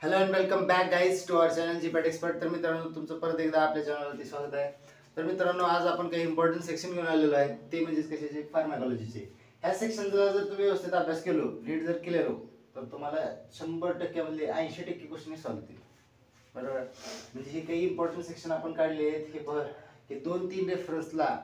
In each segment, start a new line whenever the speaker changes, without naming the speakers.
Hello and welcome back guys to our channel GPAT expert. तर मित्रांनो, तुमचं परत एकदा आपल्या चॅनलवरती स्वागत आहे. तर मित्रांनो, आज आपण काही इम्पॉर्टंट सेक्शन घेऊन आलेलो आहे, ते म्हणजे कशाचे, फार्माकोलॉजीचे. ह्या सेक्शनचा जर तुम्ही व्यवस्थित अभ्यास केलो, नीट जर क्लिअर हो, तर तुम्हाला 100% मधले 80% क्वेश्चन सॉल्व होतील. बरोबर. म्हणजे हे काही इम्पॉर्टंट सेक्शन आपण काढले आहेत, हे 2-3 रेफरन्सला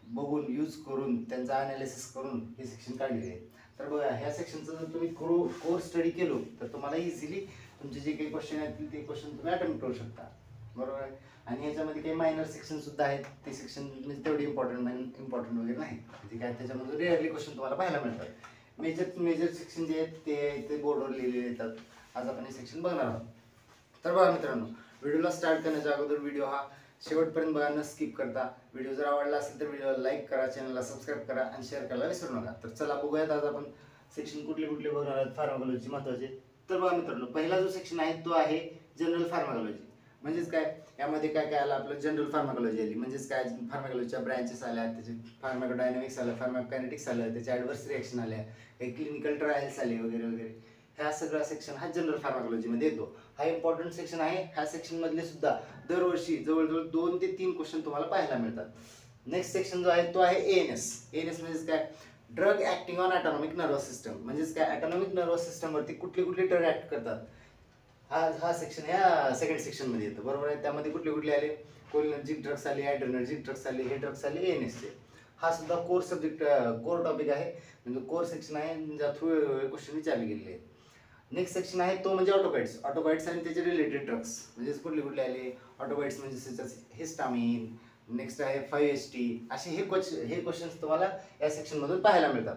बघून यूज करून त्यांचा अनालिसिस करून हे सेक्शन काढलेले आहे. तर बघा, ह्या सेक्शनचं जर तुम्ही कोर्स स्टडी केलो तर तुम्हाला इझिली तुमचे जे काही क्वेश्चन आहेत ते क्वेश्चन तुम्ही अटेम्प्ट करू शकता. बरोबर आहे. आणि याच्यामध्ये काही मायनर सेक्शन सुद्धा आहेत, ते सेक्शन म्हणजे तेवढे इम्पॉर्टंट वगैरे नाही, म्हणजे काय त्याच्यामध्ये रेअरली क्वेश्चन तुम्हाला पाहायला मिळतात. मेजर सेक्शन जे आहेत ते बोर्डवर लिहिलेले येतात. आज आपण हे सेक्शन बघणार आहोत. तर बघा मित्रांनो, व्हिडिओला स्टार्ट करण्याच्या अगोदर व्हिडिओ हा शेवटपर्यंत बघा, न स्किप करता. व्हिडिओ जर आवडला असेल तर व्हिडिओला लाईक करा, चॅनलला सबस्क्राईब करा आणि शेअर करायला विसरू नका. तर चला बघूयात आज आपण सेक्शन कुठले कुठले बघणार आहोत फार्माकोलॉजी महत्त्वाचे. तर बघा मित्रांनो, पहिला जो सेक्शन आहे तो आहे जनरल फार्माकोलॉजी. म्हणजेच काय, यामध्ये काय काय आलं आपलं, जनरल फार्माकोलॉजी आली. म्हणजेच काय, फार्माकोलॉजीच्या ब्रँचेस आल्या, त्याचे फार्माकोडायनॅमिक्स आलं, फार्माकोकायनेटिक्स आलं, त्याच्या ॲडव्हर्स रिॲक्शन आल्या, काही क्लिनिकल ट्रायल्स आले वगैरे वगैरे. ह्या सगळा सेक्शन हा जनरल फार्माकोलॉजीमध्ये येतो. हा इम्पॉर्टंट सेक्शन आहे. ह्या सेक्शन मधले सुद्धा दरवर्षी जवळजवळ 2 ते 3 क्वेश्चन तुम्हाला पाहायला मिळतात. नेक्स्ट सेक्शन जो आहे तो आहे एएनएस. एएनएस म्हणजे काय, drug acting on autonomic nervous system. म्हणजेच काय, ऑटोनॉमिक नर्वस सिस्टम वरती कुठले कुठले ड्रग ऍक्ट करतात, हा सेक्शन ह्या सेकंड सेक्शन मध्ये येतो. बरोबर आहे. त्यामध्ये कुठले कुठले आले, कोलिनर्जिक ड्रग्स आले, ॲड्रेनर्जिक ड्रग्स आले, हे ड्रग्स आले एएनएसचे. हा सुद्धा कोर सब्जेक्ट, कोर टॉपिक आहे, म्हणजे कोर सेक्शन आहे, ज्या थ्रू क्वेश्चन विचारले गेलेले आहेत. नेक्स्ट सेक्शन आहे तो म्हणजे ऑटोबाइट्स आणि त्याचे रिलेटेड ड्रग्स. म्हणजे कुठले कुठले आले ऑटोबाइट्स, म्हणजे हिस्टामिन. नेक्स्ट आहे 5-HT. असे हे क्वेश्चन्स तुम्हाला या सेक्शन मधून पाहायला मिळतात.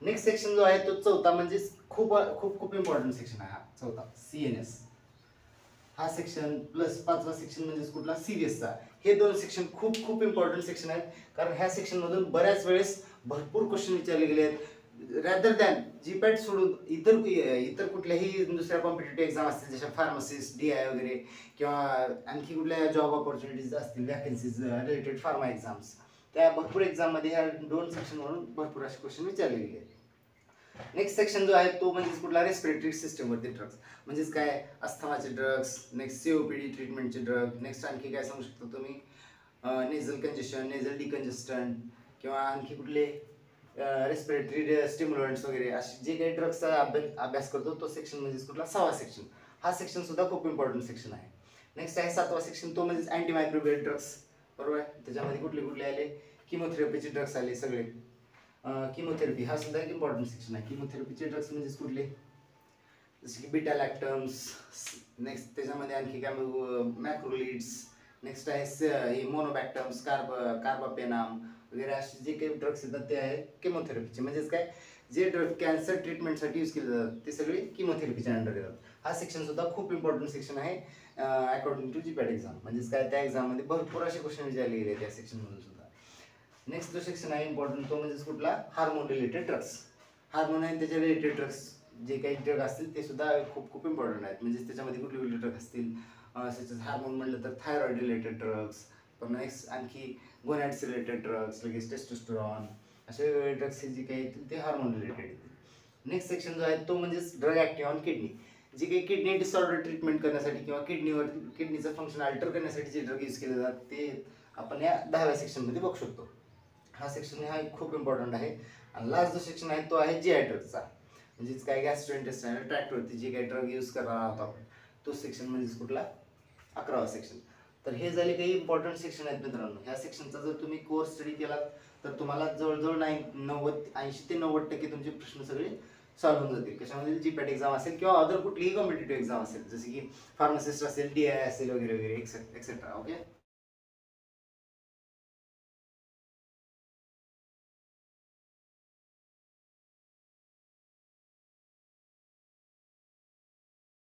नेक्स्ट सेक्शन जो आहे तो चौथा, म्हणजे खूप खूप खूप इम्पॉर्टंट सेक्शन आहे हा चौथा, CNS. हा सेक्शन प्लस 5वा सेक्शन म्हणजे कुठला, CVSचा. हे 2 सेक्शन खूप खूप इम्पॉर्टंट सेक्शन आहेत, कारण ह्या सेक्शन मधून बऱ्याच वेळेस भरपूर क्वेश्चन विचारले गेले आहेत. रॅदर दॅन जीपॅट सोडून इतर कुठल्याही दुसऱ्या कॉम्पिटेटिव्ह एक्झाम असतील, जशा फार्मसिस्ट, DI वगैरे, किंवा आणखी कुठल्या जॉब ऑपॉर्च्युनिटीज असतील, वॅकन्सीज रिलेटेड फार्मा एक्झाम्स, त्या भरपूर एक्झाममध्ये ह्या 2 सेक्शनवरून भरपूर असे क्वेश्चन विचारले गेले आहेत. नेक्स्ट सेक्शन जो आहे तो म्हणजे कुठला, रेस्पिरेटरी सिस्टमवरती ड्रग्स. म्हणजेच काय, अस्थमाचे ड्रग्स, नेक्स्ट COPD ट्रीटमेंटचे ड्रग, नेक्स्ट आणखी काय सांगू शकता तुम्ही, नेझल कंजेशन, नेझल डिकंजेस्टंट, किंवा आणखी कुठले रेस्पिरेटरी स्टिम्युलंट्स वगैरे, असे जे काही ड्रग्सचा अभ्यास करतो तो सेक्शन म्हणजे कुठला, 6वा सेक्शन. हा सेक्शन सुद्धा खूप इम्पॉर्टंट सेक्शन आहे. नेक्स्ट आहे 7वा सेक्शन, तो म्हणजे अँटीमायक्रोबियल ड्रग्स. बरोबर आहे. त्याच्यामध्ये कुठले कुठले आले, किमोथेरपीचे ड्रग्स आले सगळे. किमोथेरपी हा सुद्धा एक इम्पॉर्टंट सेक्शन आहे. किमोथेरपीचे ड्रग्स म्हणजे कुठले, जसे की बीटा लॅक्टम्स. नेक्स्ट त्याच्यामध्ये आणखी काय, मॅक्रोलिड्स. नेक्स्ट आहे मोनोबॅक्टम्स, कार्बापेनाम वगैरे, असे जे काही ड्रग्स येतात ते आहे किमोथेरपीचे. म्हणजेच काय, जे ड्रग कॅन्सर ट्रीटमेंटसाठी यूज केले जातात ते सगळे किमोथेरपीच्या अंडर येतात. हा सेक्शन सुद्धा खूप इम्पॉर्टंट सेक्शन आहे अकॉर्डिंग टू जीपॅट एक्झाम. म्हणजेच काय, त्या एक्झाममध्ये भरपूर असे क्वेश्चन विचारले गेले त्या सेक्शनमधून सुद्धा. नेक्स्ट जो सेक्शन आहे इम्पॉर्टंट, तो म्हणजे कुठला, हार्मोन रिलेटेड ड्रग्स. हार्मोन आणि त्याच्या रिलेटेड ड्रग्स, जे काही ड्रग असतील ते सुद्धा खूप खूप इम्पॉर्टंट आहेत. म्हणजे त्याच्यामध्ये कुठले कुठले ड्रग असतील, हार्मोन म्हणलं तर थायरॉइड रिलेटेड ड्रग्स, पण नेक्स्ट आणखी गोनॅड्स रिलेटेड ड्रग्स, लगेच टेस्टोस्टेरॉन, असे वेगवेगळे ड्रग्स जे काही येतील ते हार्मोन रिलेटेड येतील. नेक्स्ट सेक्शन जो आहे तो म्हणजे ड्रग ॲक्टिव्ह ऑन किडनी. जे काही किडनी डिसऑर्डर ट्रीटमेंट करण्यासाठी किंवा किडनीचं फंक्शन अल्टर करण्यासाठी जे ड्रग यूज केले जातात ते आपण या 10व्या सेक्शनमध्ये बघू शकतो. हा सेक्शन हा खूप इम्पॉर्टंट आहे. आणि लास्ट जो सेक्शन आहे तो आहे GI ड्रगचा. म्हणजेच काय, गॅस्ट्रोइंटेस्टाइनल ट्रॅक्टवरती जे काही ड्रग यूज करणार आहोत आपण, तो सेक्शन म्हणजे कुठला, 11वा सेक्शन. तर हे झाले काही इम्पॉर्टंट सेक्शन आहेत मित्रांनो. ह्या सेक्शनचा जर तुम्ही कोर्स स्टडी केलात तर तुम्हाला जवळजवळ 80 ते 90% तुमचे प्रश्न सगळे सॉल्व्ह होऊन जातील. कशामध्ये, जीपॅट एक्झाम असेल किंवा अदर कुठलीही कॉम्पिटेटिव्ह एक्झाम असेल, जसे की फार्मासिस्ट असेल, DI असेल वगैरे वगैरे एक्सेट्रा. ओके.